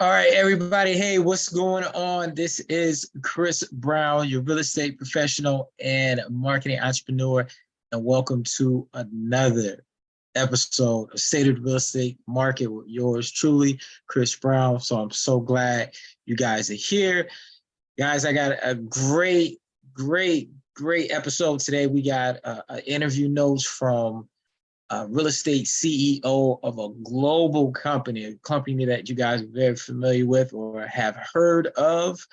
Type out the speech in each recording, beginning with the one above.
All right, everybody. Hey, what's going on? This is Chris Brown, your real estate professional and marketing entrepreneur, and welcome to another episode of State of the Real Estate Market with yours truly, Chris Brown. So I'm so glad you guys are here. Guys, I got a great episode today. We got interview notes from real estate CEO of a global company, a company that you guys are very familiar with or have heard of.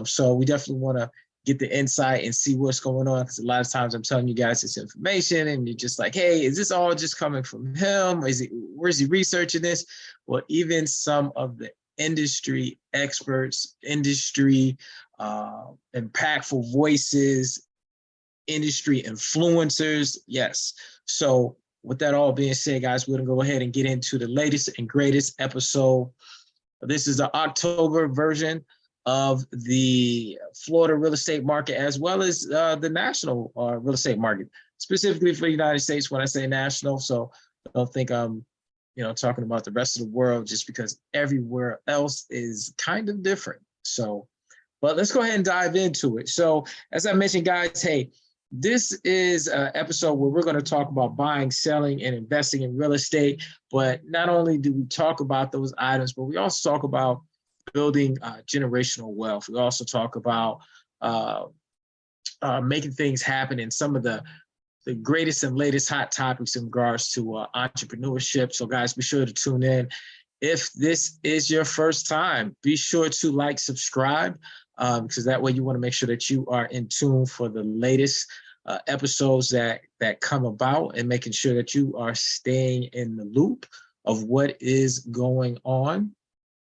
So we definitely want to get the insight and see what's going on, because a lot of times I'm telling you guys this information and you're just like, hey, is this all just coming from him? Where's he researching this? Well, even some of the industry experts, industry impactful voices, industry influencers, yes. So with that all being said, guys, we're going to go ahead and get into the latest and greatest episode. This is the October version of the Florida real estate market, as well as the national real estate market, specifically for the United States when I say national. So I don't think I'm talking about the rest of the world, just because everywhere else is kind of different. So, but let's go ahead and dive into it. So as I mentioned, guys, hey, this is an episode where we're going to talk about buying, selling, and investing in real estate. But not only do we talk about those items, but we also talk about building generational wealth. We also talk about making things happen in some of the greatest and latest hot topics in regards to entrepreneurship. So guys, be sure to tune in. If this is your first time, be sure to like, subscribe, because that way you want to make sure that you are in tune for the latest episodes that come about, and making sure that you are staying in the loop of what is going on.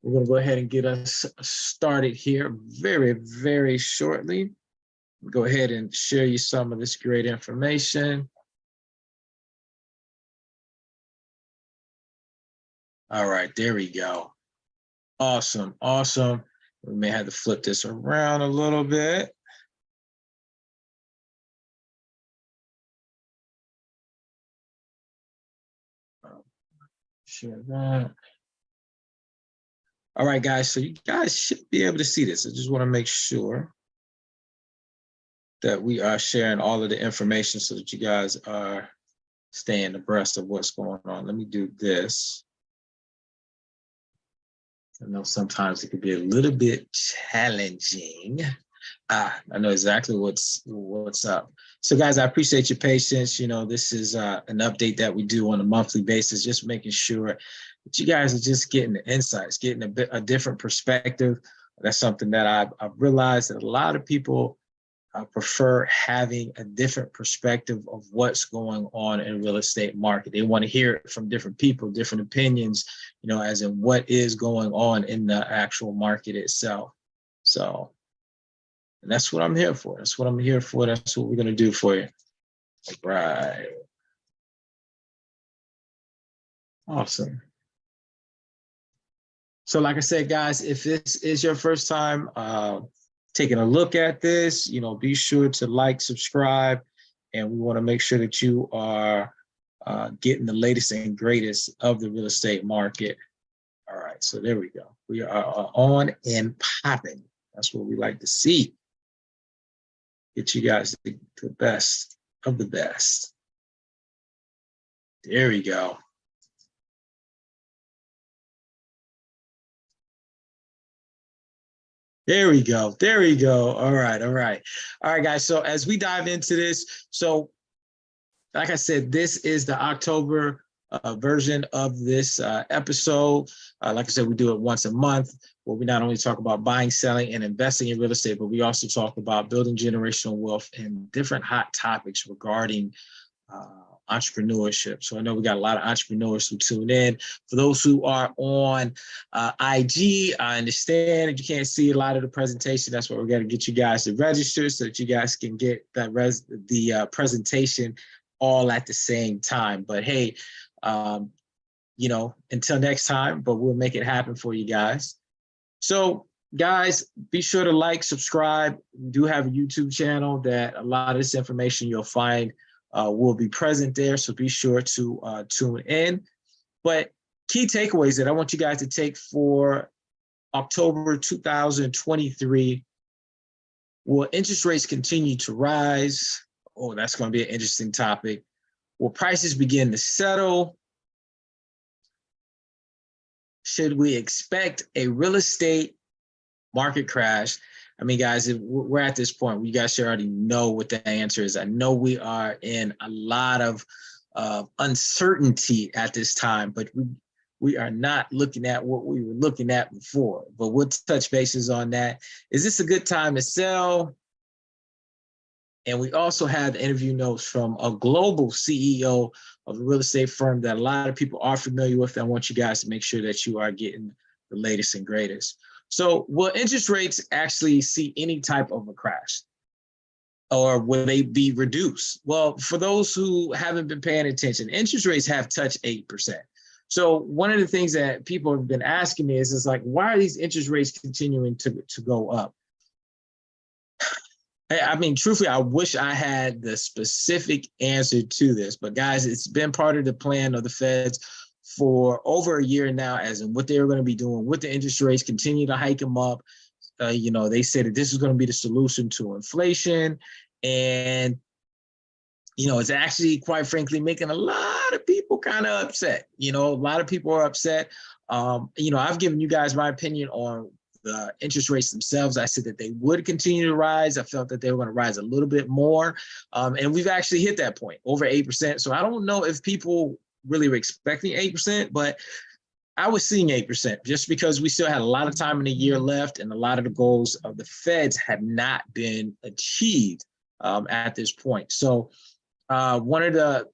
We're going to go ahead and get us started here very shortly. Go ahead and share you some of this great information. All right, there we go. Awesome. We may have to flip this around a little bit. Share that. All right, guys, so you guys should be able to see this. I just want to make sure that we are sharing all of the information so that you guys are staying abreast of what's going on. Let me do this. I know sometimes it could be a little bit challenging. I know exactly what's up. So guys, I appreciate your patience. This is an update that we do on a monthly basis, just making sure that you guys are just getting the insights, getting a different perspective. That's something that I've realized that a lot of people prefer having a different perspective of what's going on in real estate market. They want to hear it from different people, different opinions, as in what is going on in the actual market itself. So, and that's what I'm here for. That's what That's what we're going to do for you. All right. Awesome. So like I said, guys, if this is your first time taking a look at this, be sure to like, subscribe, and we want to make sure that you are getting the latest and greatest of the real estate market. All right, so there we go. We are on and popping. That's what we like to see. Get you guys the best of the best. There we go. There we go. All right, guys. So as we dive into this, so like I said, this is the October version of this episode. Like I said, we do it once a month, where we not only talk about buying, selling, and investing in real estate, but we also talk about building generational wealth and different hot topics regarding entrepreneurship. So I know we got a lot of entrepreneurs who tune in. For those who are on IG, I understand that you can't see a lot of the presentation. That's why we're going to get you guys to register so that you guys can get the presentation all at the same time. But hey, until next time, but we'll make it happen for you guys. So guys, be sure to like, subscribe. We do have a YouTube channel that a lot of this information you'll find will be present there. So be sure to tune in. But key takeaways that I want you guys to take for October 2023. Will interest rates continue to rise? Oh, that's going to be an interesting topic. Will prices begin to settle? Should we expect a real estate market crash? I mean, guys, if we're at this point, you guys should already know what the answer is. I know we are in a lot of uncertainty at this time, but we are not looking at what we were looking at before. But we'll touch bases on that. Is this a good time to sell? And we also have interview notes from a global CEO of a real estate firm that a lot of people are familiar with. I want you guys to make sure that you are getting the latest and greatest. So will interest rates actually see any type of a crash? Or will they be reduced? Well, for those who haven't been paying attention, interest rates have touched 8%. So one of the things that people have been asking me is like, why are these interest rates continuing to go up? I mean, truthfully, I wish I had the specific answer to this, but guys, it's been part of the plan of the Feds for over a year now, as in what they're going to be doing with the interest rates, continue to hike them up. You know, they said that this is going to be the solution to inflation. And, you know, it's actually, quite frankly, making a lot of people kind of upset. You know, a lot of people are upset. You know, I've given you guys my opinion on the interest rates themselves. I said that they would continue to rise. I felt that they were going to rise a little bit more. And we've actually hit that point, over 8%. So I don't know if people really were expecting 8%, but I was seeing 8% just because we still had a lot of time in the year left, and a lot of the goals of the Feds had not been achieved at this point. So one of the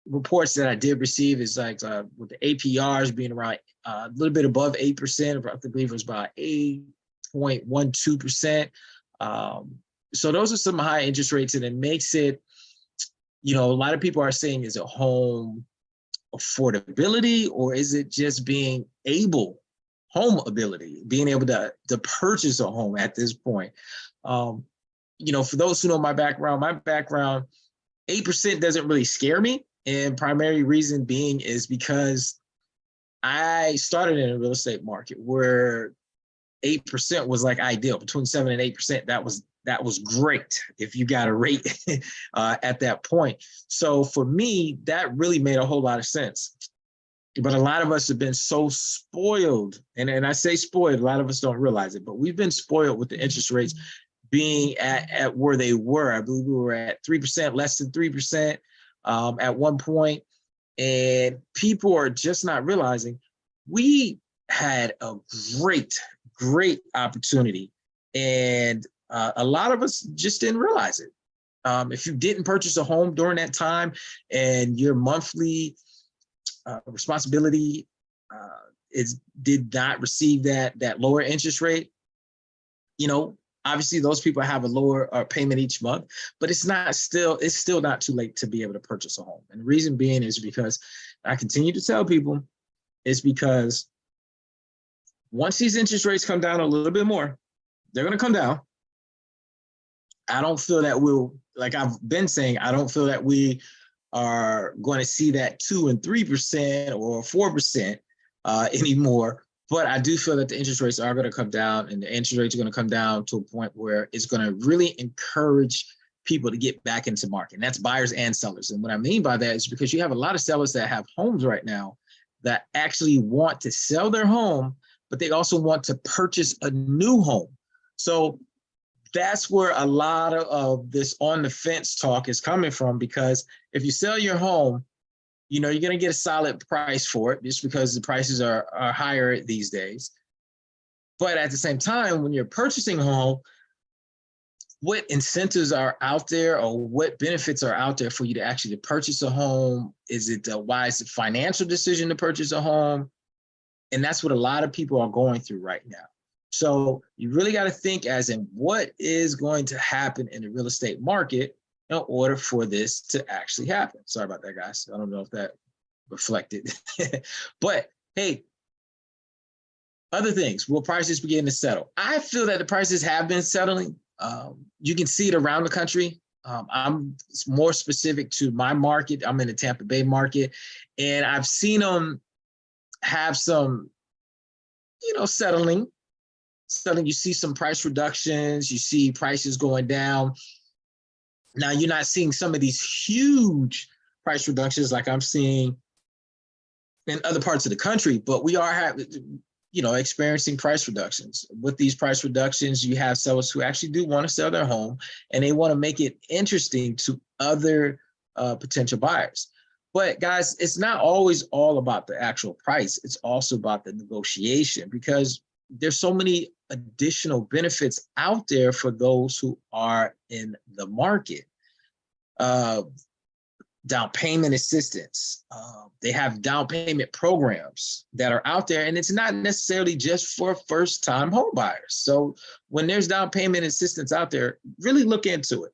reports that I did receive is like with the APRs being around a little bit above 8%, I believe it was about 8.12%. So those are some high interest rates, and it makes it, you know, a lot of people are saying, is it home affordability, or is it just being able, home ability, being able to purchase a home at this point? You know, for those who know my background, 8% doesn't really scare me. And primary reason being is because I started in a real estate market where 8% was like ideal. Between 7 and 8%, that was great if you got a rate at that point. So for me, that really made a whole lot of sense. But a lot of us have been so spoiled, and I say spoiled, a lot of us don't realize it, but we've been spoiled with the interest rates being at where they were. I believe we were at 3%, less than 3% at one point. And people are just not realizing we had a great opportunity. And a lot of us just didn't realize it. If you didn't purchase a home during that time and your monthly responsibility did not receive that lower interest rate, you know, obviously those people have a lower payment each month, but it's still not too late to be able to purchase a home. And the reason being is because I continue to tell people, it's because once these interest rates come down a little bit more, they're going to come down. I don't feel that like I've been saying, I don't feel that we are going to see that 2 and 3% or 4% anymore. But I do feel that the interest rates are going to come down, and the interest rates are going to come down to a point where it's going to really encourage people to get back into the market. And that's buyers and sellers. And what I mean by that is because you have a lot of sellers that have homes right now that actually want to sell their home, but they also want to purchase a new home. So that's where a lot of this on the fence talk is coming from, because if you sell your home, you know, you're going to get a solid price for it just because the prices are higher these days. But at the same time, when you're purchasing a home, what incentives are out there, or what benefits are out there for you to actually purchase a home? Is it a wise financial decision to purchase a home? And that's what a lot of people are going through right now. So you really got to think as in what is going to happen in the real estate market in order for this to actually happen. Sorry about that, guys. I don't know if that reflected. But hey, other things, will prices begin to settle? I feel that the prices have been settling. You can see it around the country. I'm more specific to my market. I'm in the Tampa Bay market, and I've seen them have some, you know, settling. selling, you see some price reductions, you see prices going down. Now you're not seeing some of these huge price reductions like I'm seeing in other parts of the country, but we are having, experiencing price reductions. With these price reductions, you have sellers who actually do want to sell their home and they want to make it interesting to other potential buyers. But guys, it's not always all about the actual price. It's also about the negotiation, because there's so many additional benefits out there for those who are in the market. Down payment assistance. They have down payment programs that are out there, and it's not necessarily just for first-time home buyers. So when there's down payment assistance out there, really look into it.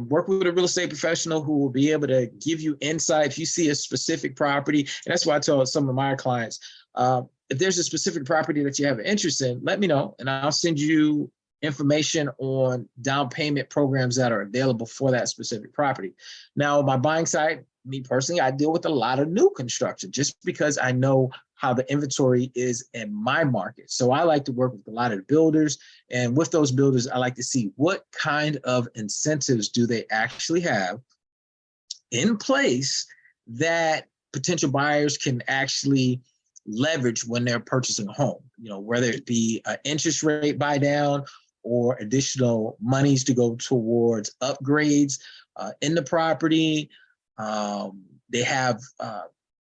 Work with a real estate professional who will be able to give you insight. If you see a specific property, and that's why I tell some of my clients, if there's a specific property that you have an interest in, let me know, and I'll send you information on down payment programs that are available for that specific property. Now, on my buying side, me personally, I deal with a lot of new construction just because I know how the inventory is in my market. So I like to work with a lot of the builders, and with those builders, I like to see what kind of incentives do they actually have in place that potential buyers can actually leverage when they're purchasing a home, whether it be an interest rate buy down or additional monies to go towards upgrades in the property. They have,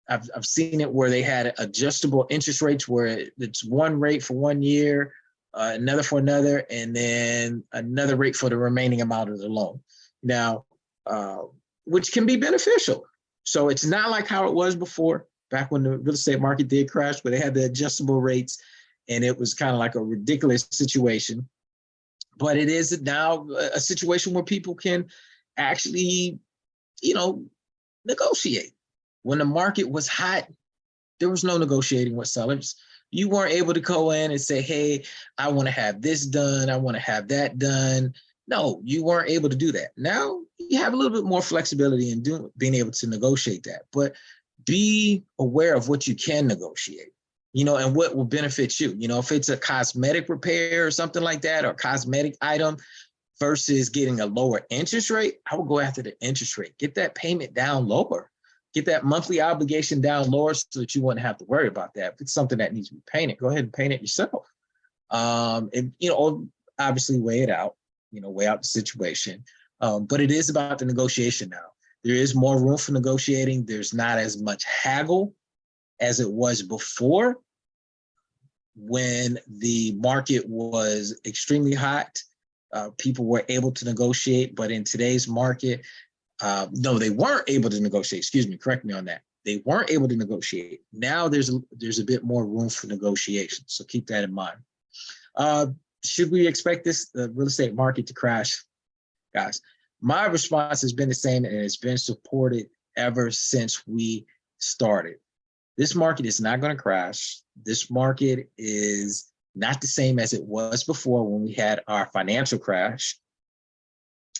I've seen it where they had adjustable interest rates where it's one rate for 1 year, another for another, and then another rate for the remaining amount of the loan. Now, which can be beneficial. So it's not like how it was before, back when the real estate market did crash, where they had the adjustable rates and it was kind of like a ridiculous situation. But it is now a situation where people can actually, negotiate. When the market was hot, there was no negotiating with sellers. You weren't able to go in and say, hey, I want to have this done, I want to have that done. No, you weren't able to do that. Now you have a little bit more flexibility in being able to negotiate that. But be aware of what you can negotiate. And what will benefit you. If it's a cosmetic repair or something like that, or cosmetic item versus getting a lower interest rate, I would go after the interest rate. Get that payment down lower. Get that monthly obligation down lower so that you wouldn't have to worry about that. If it's something that needs to be painted, go ahead and paint it yourself. And, obviously weigh it out, weigh out the situation. But it is about the negotiation now. There is more room for negotiating. There's not as much haggle as it was before, when the market was extremely hot. People were able to negotiate, but in today's market, no, they weren't able to negotiate. Excuse me, correct me on that. They weren't able to negotiate. Now there's a bit more room for negotiation. So keep that in mind. Should we expect the real estate market to crash? Guys, my response has been the same, and it's been supported ever since we started. This market is not going to crash. This market is not the same as it was before when we had our financial crash.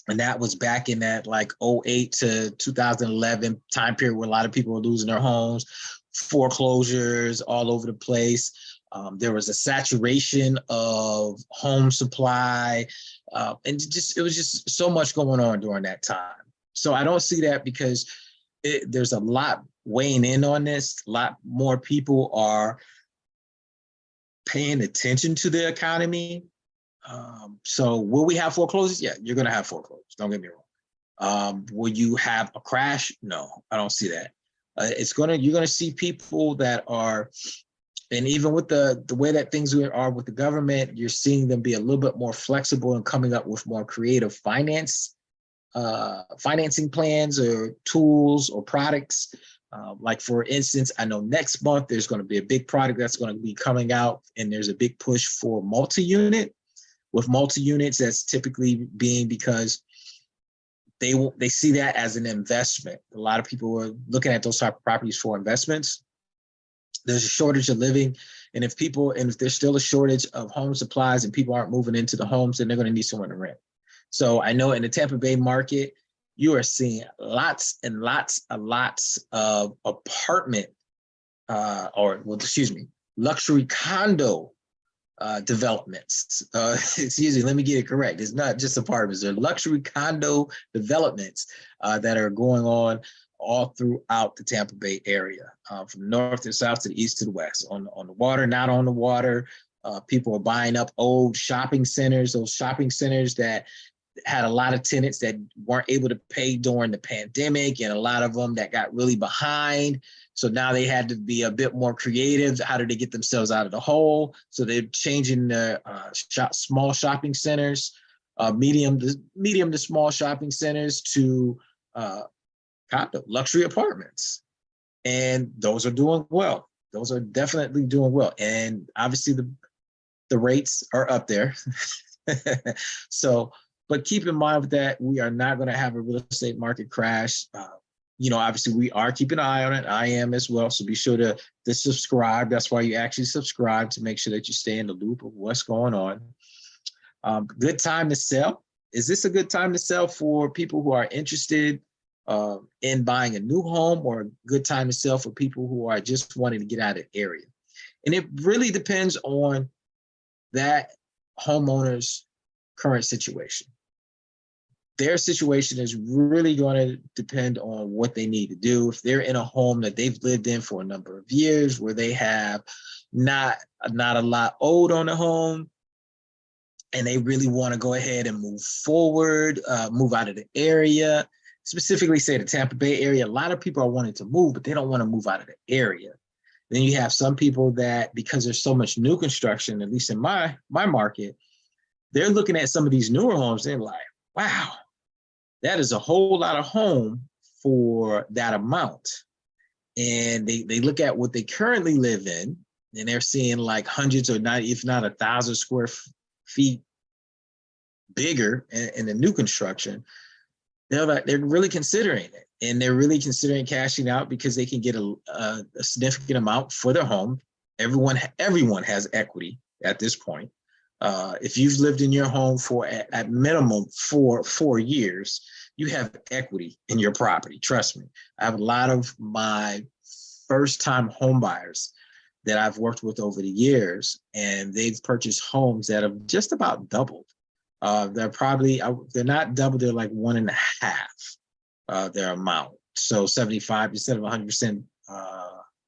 And that was back in that like 08 to 2011 time period where a lot of people were losing their homes, foreclosures all over the place. There was a saturation of home supply, and it was just so much going on during that time. So I don't see that, because there's a lot weighing in on this. A lot more people are paying attention to the economy. So will we have foreclosures? Yeah, you're going to have foreclosures. Don't get me wrong. Will you have a crash? No, I don't see that. You're going to see people that are, and even with the way that things are with the government, you're seeing them be a little bit more flexible and coming up with more creative financing plans or tools or products. Like for instance, I know next month there's going to be a big product that's going to be coming out, and there's a big push for multi-unit. With multi-units, that's typically being because they see that as an investment. A lot of people are looking at those type of properties for investments. There's a shortage of living, and if there's still a shortage of home supplies and people aren't moving into the homes, then they're going to need somewhere to rent. So I know in the Tampa Bay market, you are seeing lots and lots of apartment, luxury condo developments. Excuse me, let me get it correct. It's not just apartments. They're luxury condo developments that are going on all throughout the Tampa Bay area, from north to south to the east to the west, on the water, not on the water. People are buying up old shopping centers, those shopping centers that had a lot of tenants that weren't able to pay during the pandemic, and a lot of them that got really behind. So now they had to be a bit more creative. How do they get themselves out of the hole? So they're changing the small shopping centers, medium to small shopping centers to condo, luxury apartments. And those are doing well. Those are definitely doing well. And obviously the rates are up there. So, but keep in mind with that, we are not going to have a real estate market crash. Obviously we are keeping an eye on it. I am as well. So be sure to subscribe. That's why you actually subscribe, to make sure that you stay in the loop of what's going on. Good time to sell. Is this a good time to sell for people who are interested in buying a new home, or a good time to sell for people who are just wanting to get out of the area? And it really depends on that homeowner's current situation. Their situation is really going to depend on what they need to do. If they're in a home that they've lived in for a number of years, where they have not a lot owed on the home, and they really want to go ahead and move forward, move out of the area, specifically say the Tampa Bay area. A lot of people are wanting to move, but they don't want to move out of the area. Then you have some people that, because there's so much new construction, at least in my market, they're looking at some of these newer homes, they're like, wow, that is a whole lot of home for that amount. And they look at what they currently live in, and they're seeing like hundreds, or not, if not 1,000 square feet bigger in the new construction. They're really considering it, and they're really considering cashing out because they can get a significant amount for their home. Everyone has equity at this point. If you've lived in your home for at minimum 4 years, you have equity in your property. Trust me. I have a lot of my first-time home buyers that I've worked with over the years, and they've purchased homes that have just about doubled. They're not double, they're like 1.5 their amount. So 75 instead of 100%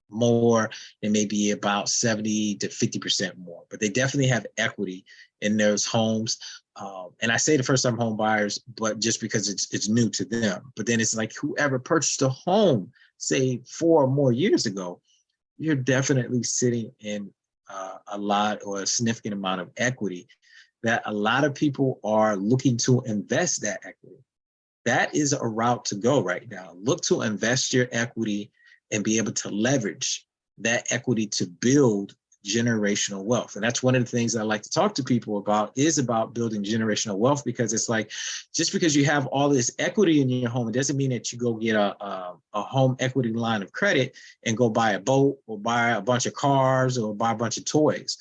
more, it may be about 70 to 50% more, but they definitely have equity in those homes. And I say the first time home buyers, but just because it's new to them. But then it's like whoever purchased a home, say 4 or more years ago, you're definitely sitting in a lot, or a significant amount of equity, that a lot of people are looking to invest that equity. That is a route to go right now. Look to invest your equity and be able to leverage that equity to build generational wealth. And that's one of the things I like to talk to people about, is about building generational wealth, because it's like, just because you have all this equity in your home, it doesn't mean that you go get a home equity line of credit and go buy a boat, or buy a bunch of cars, or buy a bunch of toys.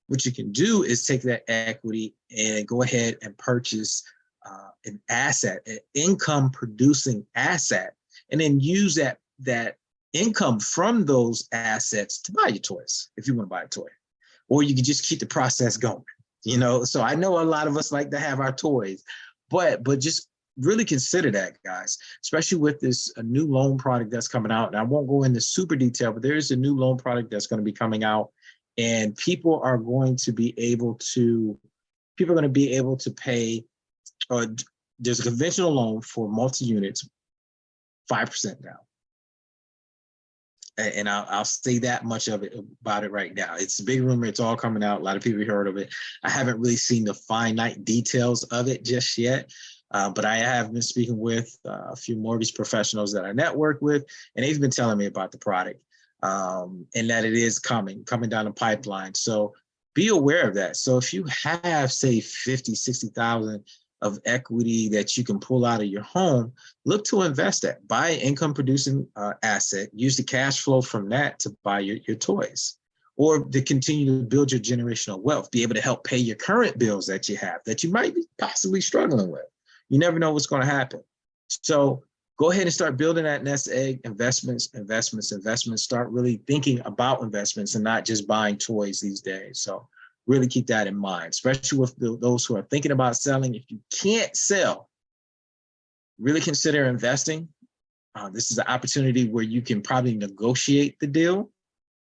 What you can do is take that equity and go ahead and purchase an asset, an income producing asset, and then use that income from those assets to buy your toys, if you want to buy a toy. Or you can just keep the process going, So I know a lot of us like to have our toys, but just really consider that, guys, especially with this new loan product that's coming out. And I won't go into super detail, but there is a new loan product that's going to be coming out, and people are going to be able to pay, there's a conventional loan for multi-units, 5% down. And I'll say that much about it right now. It's a big rumor. It's all coming out. A lot of people have heard of it. I haven't really seen the finite details of it just yet. But I have been speaking with a few mortgage professionals that I network with, and they've been telling me about the product, and that it is coming down the pipeline. So be aware of that. So if you have, say, 50, 60,000 of equity that you can pull out of your home, look to invest that. Buy an income producing asset, use the cash flow from that to buy your toys, or to continue to build your generational wealth, be able to help pay your current bills that you have that you might be possibly struggling with. You never know what's going to happen. So go ahead and start building that nest egg. Investments. Start really thinking about investments and not just buying toys these days. So really keep that in mind, especially with those who are thinking about selling. If you can't sell, really consider investing. This is an opportunity where you can probably negotiate the deal.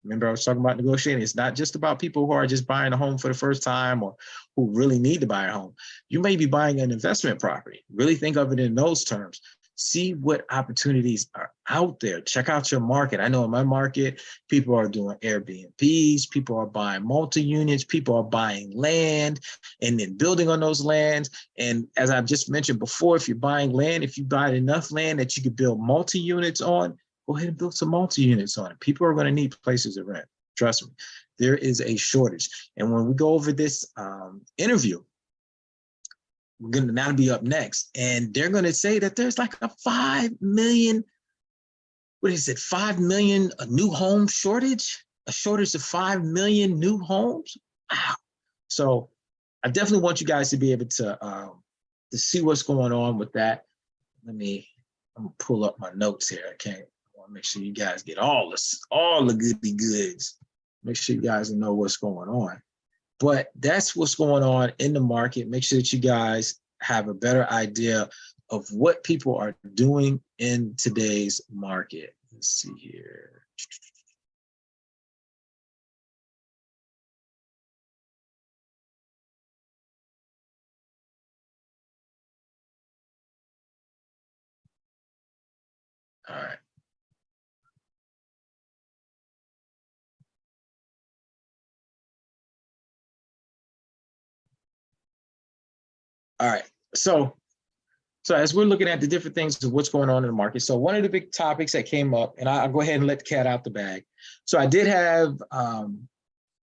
Remember, I was talking about negotiating. It's not just about people who are just buying a home for the first time or who really need to buy a home. You may be buying an investment property. Really think of it in those terms. See what opportunities are out there. Check out your market. I know in my market, people are doing Airbnbs, people are buying multi-units, people are buying land and then building on those lands. And as I've just mentioned before, if you're buying land, if you buy enough land that you could build multi-units on, go ahead and build some multi-units on it. People are going to need places to rent. Trust me, there is a shortage. And when we go over this interview, we're going to now be up next, and they're going to say that there's like a 5 million, what is it, 5 million new home shortage, a shortage of 5 million new homes. Wow. So I definitely want you guys to be able to see what's going on with that. I'm gonna pull up my notes here. I want to make sure you guys get all the goody goods. Make sure you guys know what's going on. But that's what's going on in the market. Make sure that you guys have a better idea of what people are doing in today's market. Let's see here. All right. All right. So as we're looking at the different things of what's going on in the market, so one of the big topics that came up, and I'll go ahead and let the cat out the bag. So I did have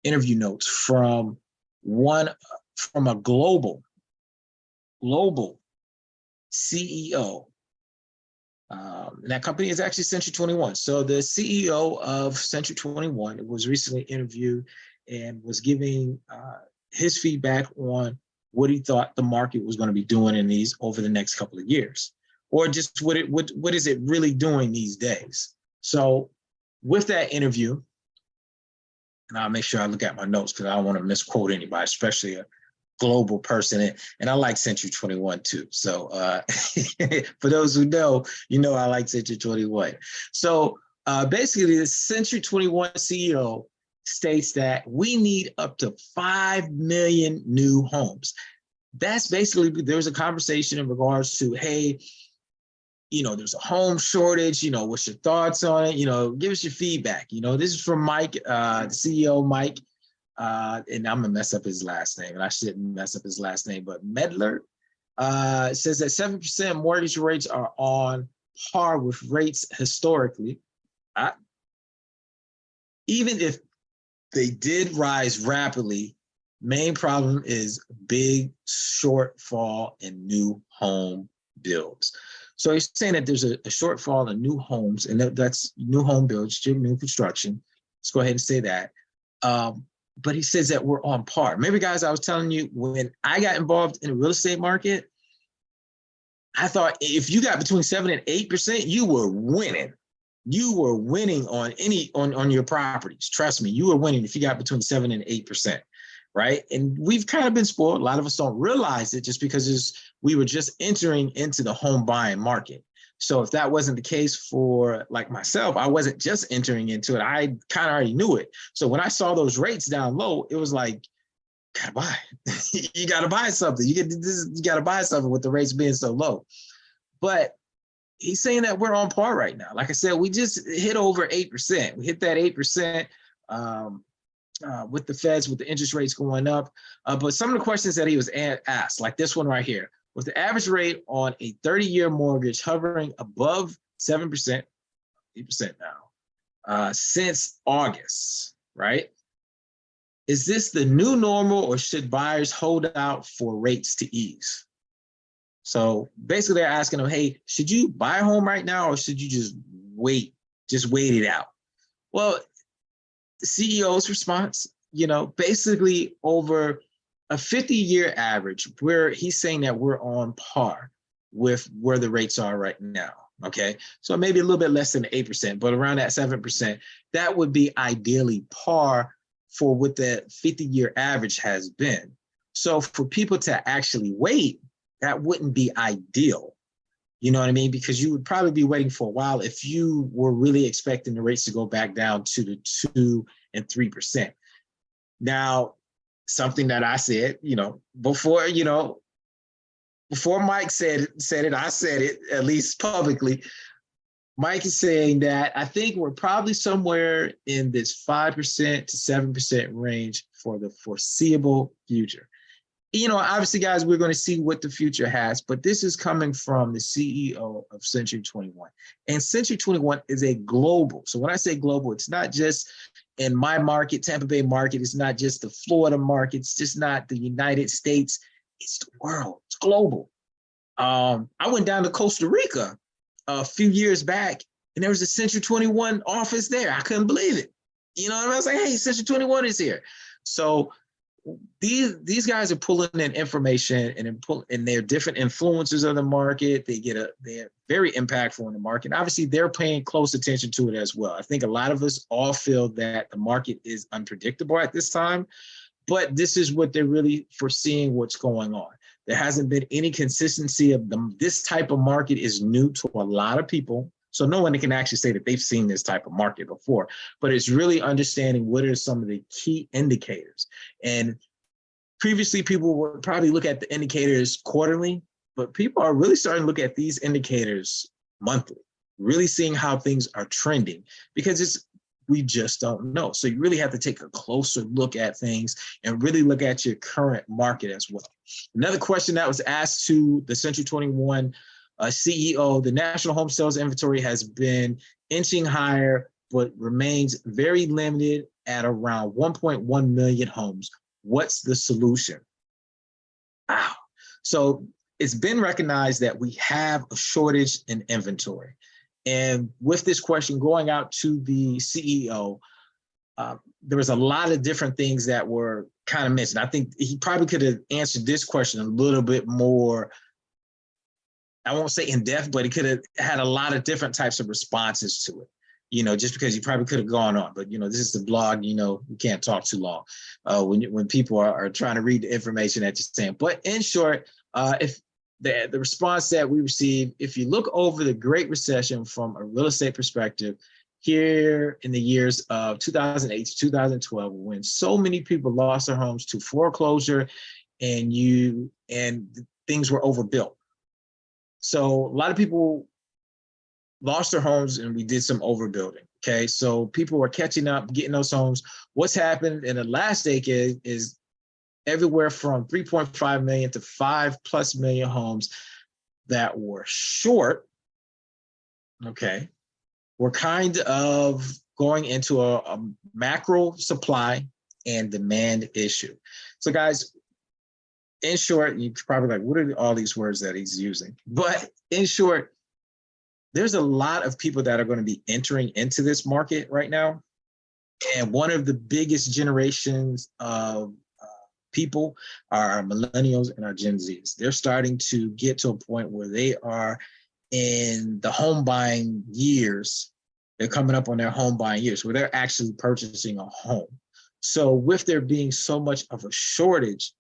interview notes from a global CEO. And that company is actually Century 21. So the CEO of Century 21 was recently interviewed and was giving his feedback on what he thought the market was going to be doing in these over the next couple of years, or just what is it really doing these days. So with that interview, and I'll make sure I look at my notes because I don't want to misquote anybody, especially a global person. And I like Century 21 too. So for those who know, I like Century 21. So basically the Century 21 CEO states that we need up to 5 million new homes. That's basically, there's a conversation in regards to, hey, there's a home shortage, what's your thoughts on it? Give us your feedback. This is from Mike, the CEO, Mike, and I'm gonna mess up his last name, and I shouldn't mess up his last name, but Medler says that 7% mortgage rates are on par with rates historically. Even if they did rise rapidly, main problem is big shortfall in new home builds. So he's saying that there's a shortfall in new homes, and that's new home builds, new construction. Let's go ahead and say that. But he says that we're on par. Maybe, guys, I was telling you, when I got involved in the real estate market, I thought if you got between 7 and 8%, you were winning. You were winning on your properties. Trust me, you were winning if you got between 7 and 8%, right? And we've kind of been spoiled. A lot of us don't realize it just because we were just entering into the home buying market. So if that wasn't the case for like myself, I wasn't just entering into it. I kind of already knew it. So when I saw those rates down low, it was like, gotta buy. You gotta buy something. You gotta buy something with the rates being so low. But he's saying that we're on par right now. Like I said, we just hit over 8%. We hit that 8% with the feds, with the interest rates going up. But some of the questions that he was asked, like this one right here, with the average rate on a 30-year mortgage hovering above 7%, 8% now, since August, right? Is this the new normal, or should buyers hold out for rates to ease? So basically they're asking them, hey, should you buy a home right now, or should you just wait it out? Well, the CEO's response, basically over a 50-year average, where he's saying that we're on par with where the rates are right now. Okay, so maybe a little bit less than 8%, but around that 7%, that would be ideally par for what the 50-year average has been. So for people to actually wait, that wouldn't be ideal. You know what I mean? Because you would probably be waiting for a while if you were really expecting the rates to go back down to the 2 and 3%. Now, something that I said, before Mike said it, I said it, at least publicly. Mike is saying that I think we're probably somewhere in this 5% to 7% range for the foreseeable future. Obviously, guys, we're going to see what the future has, but this is coming from the CEO of Century 21. And Century 21 is a global. So when I say global, it's not just in my market, Tampa Bay market. It's not just the Florida market. It's just not the United States. It's the world. It's global. I went down to Costa Rica a few years back, and there was a Century 21 office there. I couldn't believe it. I was like, hey, Century 21 is here. So these guys are pulling in information and they're different influencers of the market. They're very impactful in the market. Obviously, they're paying close attention to it as well. I think a lot of us all feel that the market is unpredictable at this time, but this is what they're really foreseeing what's going on. There hasn't been any consistency of them. This type of market is new to a lot of people. So no one can actually say that they've seen this type of market before, but it's really understanding what are some of the key indicators. And previously, people would probably look at the indicators quarterly, but people are really starting to look at these indicators monthly, really seeing how things are trending, because we just don't know. So you really have to take a closer look at things and really look at your current market as well. Another question that was asked to the Century 21 CEO, the national home sales inventory has been inching higher, but remains very limited at around 1.1 million homes. What's the solution? Wow. So it's been recognized that we have a shortage in inventory. And with this question going out to the CEO, there was a lot of different things that were kind of mentioned. I think he probably could have answered this question a little bit more, I won't say in depth, but he could have had a lot of different types of responses to it, just because he probably could have gone on. But, this is the blog, we can't talk too long when people are trying to read the information that you're saying. But in short, if the response that we received, if you look over the Great Recession from a real estate perspective, here in the years of 2008 to 2012, when so many people lost their homes to foreclosure and things were overbuilt. So a lot of people lost their homes and we did some overbuilding. Okay, so people were catching up, getting those homes. What's happened in the last decade is everywhere from 3.5 million to 5+ million homes that were short. Okay, we're kind of going into a macro supply and demand issue. So guys, in short, you're probably like, what are all these words that he's using? But in short, there's a lot of people that are going to be entering into this market right now. And one of the biggest generations of people are our millennials and our Gen Zs. They're starting to get to a point where they are in the home buying years. They're coming up on their home buying years where they're actually purchasing a home. So with there being so much of a shortage,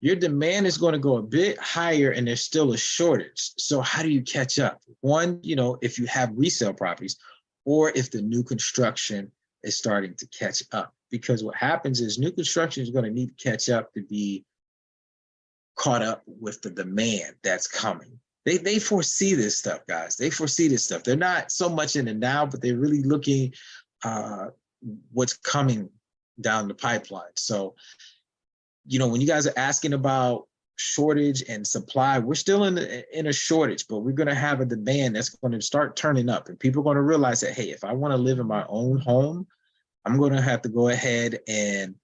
your demand is going to go a bit higher and there's still a shortage. So how do you catch up? One, if you have resale properties or if the new construction is starting to catch up, because what happens is new construction is going to need to catch up to be caught up with the demand that's coming. They foresee this stuff, guys. They foresee this stuff. They're not so much in the now, but they're really looking what's coming down the pipeline. So, when you guys are asking about shortage and supply, we're still in a shortage, but we're going to have a demand that's going to start turning up. And people are going to realize that, hey, if I want to live in my own home, I'm going to have to go ahead and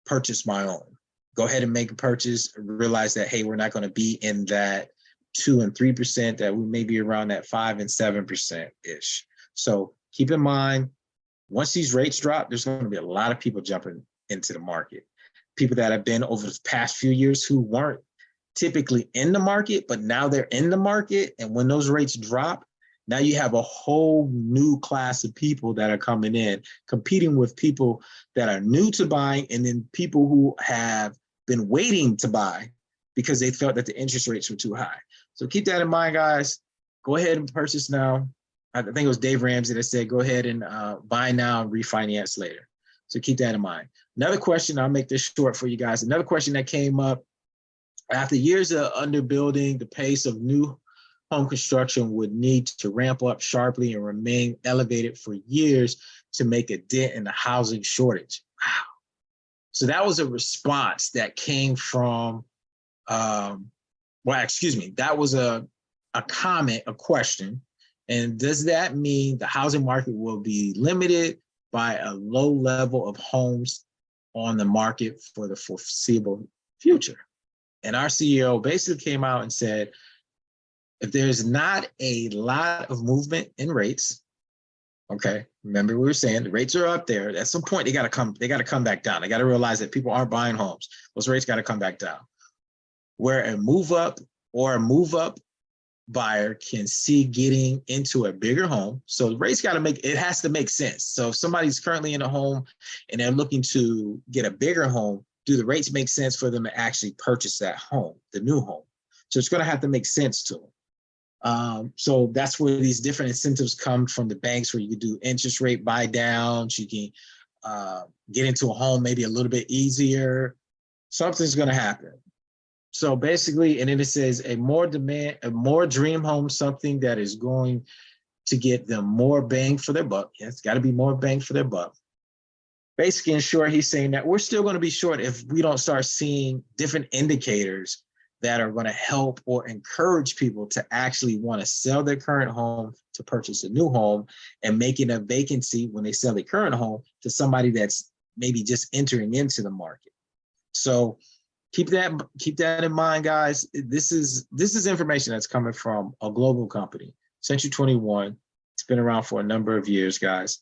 purchase my own. Go ahead and make a purchase, realize that, hey, we're not going to be in that 2 and 3%, that we may be around that 5 and 7%-ish. So keep in mind, once these rates drop, there's going to be a lot of people jumping into the market. People that have been over the past few years who weren't typically in the market, but now they're in the market. And when those rates drop, Now you have a whole new class of people that are coming in, competing with people that are new to buying, and then people who have been waiting to buy because they felt that the interest rates were too high. So keep that in mind, guys. Go ahead and purchase now. I think it was Dave Ramsey that said, go ahead and buy now and refinance later. So keep that in mind. Another question, I'll make this short for you guys. Another question that came up, after years of underbuilding, the pace of new home construction would need to ramp up sharply and remain elevated for years to make a dent in the housing shortage. Wow. So that was a response that came from, that was a comment, a question. And does that mean the housing market will be limited by a low level of homes on the market for the foreseeable future? And our CEO basically came out and said, if there's not a lot of movement in rates, okay, remember we were saying the rates are up there. At some point, they got to come back down. They got to realize that people aren't buying homes. Those rates got to come back down. Where a move up buyer can see getting into a bigger home. So the rates it has to make sense. So if somebody's currently in a home and they're looking to get a bigger home, do the rates make sense for them to actually purchase that home, the new home? So it's going to have to make sense to them. So that's where these different incentives come from the banks, where you can do interest rate buy downs. You can get into a home maybe a little bit easier. Something's going to happen. So basically, and then it says a more dream home, something that is going to get them more bang for their buck. Yeah, it's got to be more bang for their buck. Basically, in short, he's saying that we're still going to be short if we don't start seeing different indicators that are going to help or encourage people to actually want to sell their current home to purchase a new home, and making a vacancy when they sell their current home to somebody that's maybe just entering into the market. So keep that in mind, guys. This is information that's coming from a global company, Century 21. It's been around for a number of years, guys.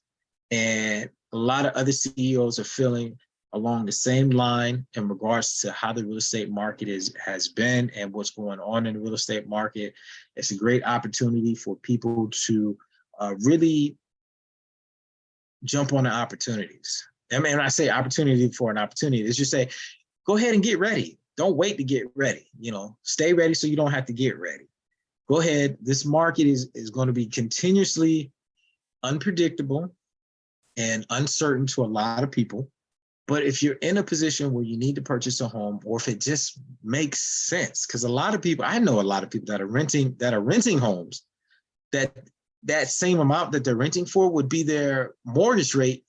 And a lot of other CEOs are feeling along the same line in regards to how the real estate market has been and what's going on in the real estate market. It's a great opportunity for people to really jump on the opportunities. I mean, when I say opportunity for an opportunity, it's just say, go ahead and get ready. Don't wait to get ready. Stay ready so you don't have to get ready. Go ahead. This market is going to be continuously unpredictable and uncertain to a lot of people. But if you're in a position where you need to purchase a home, or if it just makes sense, because I know a lot of people that are renting homes, that same amount that they're renting for would be their mortgage rate,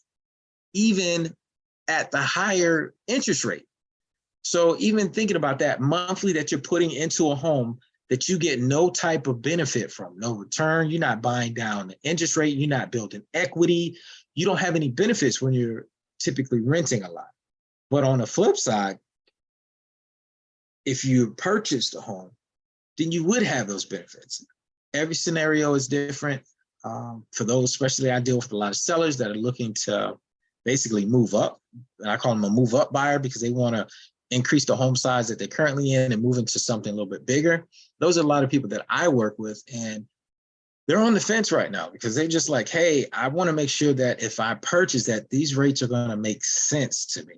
even at the higher interest rate. So even thinking about that monthly that you're putting into a home that you get no type of benefit from, no return, you're not buying down the interest rate, you're not building equity, you don't have any benefits when you're typically renting a lot. But on the flip side, if you purchased a home, then you would have those benefits. Every scenario is different. For those, especially I deal with a lot of sellers that are looking to basically move up. And I call them a move up buyer because they want to increase the home size that they're currently in and move into something a little bit bigger. Those are a lot of people that I work with, and they're on the fence right now because they're just like, hey, I want to make sure that if I purchase that, these rates are going to make sense to me.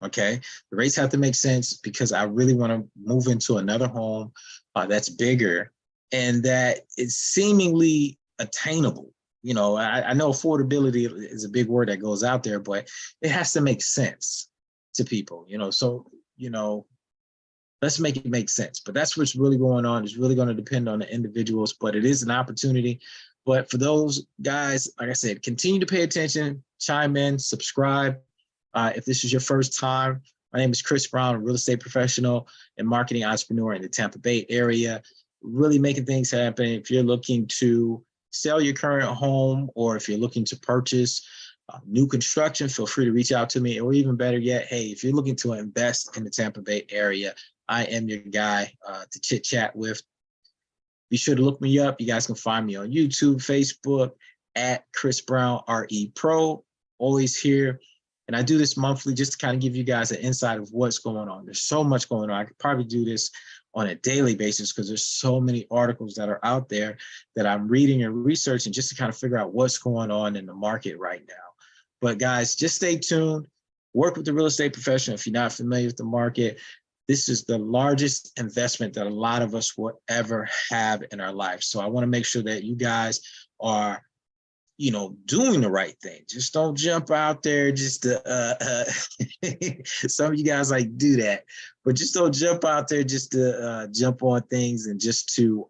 Okay. The rates have to make sense because I really want to move into another home that's bigger and that is seemingly attainable. I know affordability is a big word that goes out there, but it has to make sense to people, so, let's make it make sense. But that's what's really going on. It's really going to depend on the individuals, but it is an opportunity. But for those guys, like I said, continue to pay attention, chime in, subscribe. If this is your first time, my name is Chris Brown, a real estate professional and marketing entrepreneur in the Tampa Bay area, really making things happen. If you're looking to sell your current home, or if you're looking to purchase new construction, feel free to reach out to me. Or even better yet, hey, if you're looking to invest in the Tampa Bay area, I am your guy to chit chat with. Be sure to look me up. You guys can find me on YouTube, Facebook, at Chris Brown RE Pro, always here. And I do this monthly just to kind of give you guys an insight of what's going on. There's so much going on. I could probably do this on a daily basis because there's so many articles that are out there that I'm reading and researching just to kind of figure out what's going on in the market right now. But guys, just stay tuned. Work with the real estate professional if you're not familiar with the market. This is the largest investment that a lot of us will ever have in our life. So I want to make sure that you guys are, you know, doing the right thing. Just don't jump out there just to, some of you guys like do that, but just don't jump out there just to jump on things and just to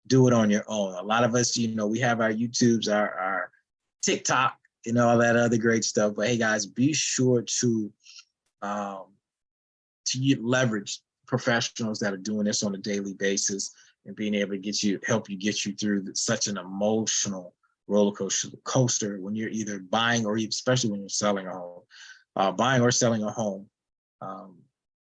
do it on your own. A lot of us, you know, we have our YouTubes, our TikTok, and all that other great stuff. But hey guys, be sure to leverage professionals that are doing this on a daily basis and being able to help you get you through such an emotional roller coaster when you're either buying or especially when you're selling a home, buying or selling a home.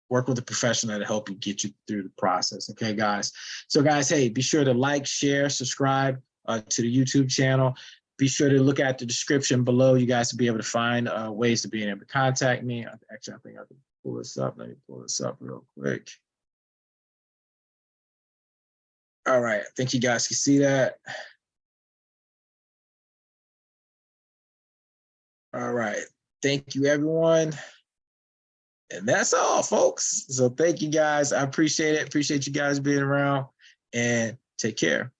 Work with a professional to help you get you through the process. Okay, guys. So guys, hey, be sure to like, share, subscribe to the YouTube channel. Be sure to look at the description below. You guys will be able to find ways to being able to contact me. Actually, I think I can pull this up. Let me pull this up real quick. All right, I think you guys can see that. All right, thank you, everyone. And that's all, folks. So thank you, guys. I appreciate it. Appreciate you guys being around, and take care.